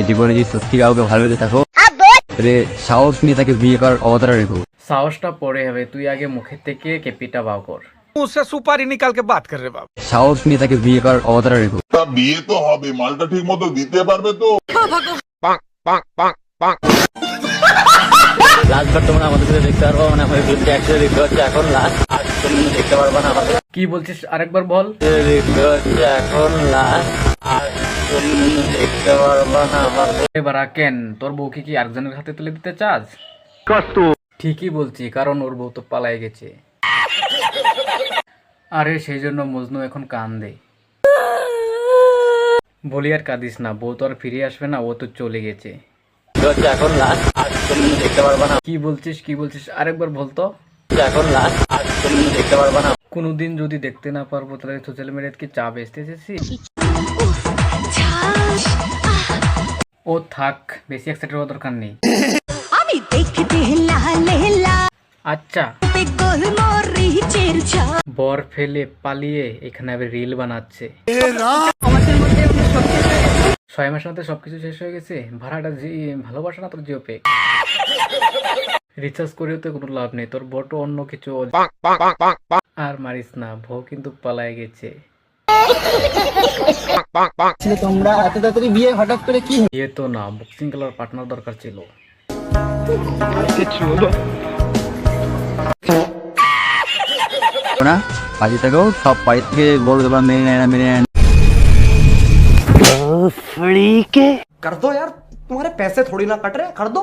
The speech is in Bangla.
জীবনে যদি সত্যি কাউকে ভালোবেসে থাকো রে সাহস নিয়ে তাকে বিয়ে করার অবতার রেখো। সাহসটা পরে হবে, তুই আগে মুখের থেকে কেপিটা বাও কর। मुझसे सुपारी निकाल के बात कर रहे बाप। সাহস নিয়ে তাকে বিয়ে করার অবতার রেখো। তা বিয়ে তো হবে, মালটা ঠিক মতো দিতে পারবে তো? লাস্টবার তোমরা আমাদের সাথে দেখতে পারবো, মানে আমাদের গ্রুপে একসাথে দেখতে হচ্ছে এখন লাস্ট, আর তুমি দেখতে পারবা না আমাদের কি বলছিস আরেকবার বল। দেখতে হচ্ছে এখন লাস্ট, আর তুমি দেখতে পারবা না আমাদের। এবার কেন তোর বউকে কি আরেকজনের হাতে তুলে দিতে চাস? ঠিকই বলছি, কারণ ওর বউ তো পালাই গেছে। আরে সেই জন্য মজনু এখন কান্দে। বলি আর কাঁদিস না, বউ তো আর ফিরে আসবে না, ও তো চলে গেছে। এখন লাস্ট, আর তুমি দেখতে পারবা না। কি বলছিস আরেকবার বলতো। এখন লাস্ট, আর তুমি দেখতে পারবা না। কোনোদিন যদি দেখতে না পারবো তাহলে সোশ্যাল মিডিয়াতে কি চা বেচতে এসেছিস? ও থাক, বেশি এক্সাইটেড হওয়ার দরকার নেই। আচ্ছা, বর ফেলে পালিয়ে এখানে আবার রিল বানাচ্ছে। 6 মাসের মধ্যে সবকিছু শেষ হয়ে গেছে। ভাড়াটা ভালোবাসা না তোর জিও পে। রিচার্জ করেও তো কোনো লাভ নেই, তোর বটো অন্য কিছু। আর মারিস না, বউ কিন্তু পালায় গেছে। তোমরা এত তাড়াতাড়ি বিয়ে হঠাৎ করে কি? বিয়ে তো না, বক্সিং খেলার পার্টনার দরকার ছিল। না বাজি থাকো, সব বাড়ি থেকে বড় দেবা মেনে নেয় না, মেনে নেয় না। कर दो यार, तुम्हारे पैसे थोड़ी ना कट रहे, कर दो।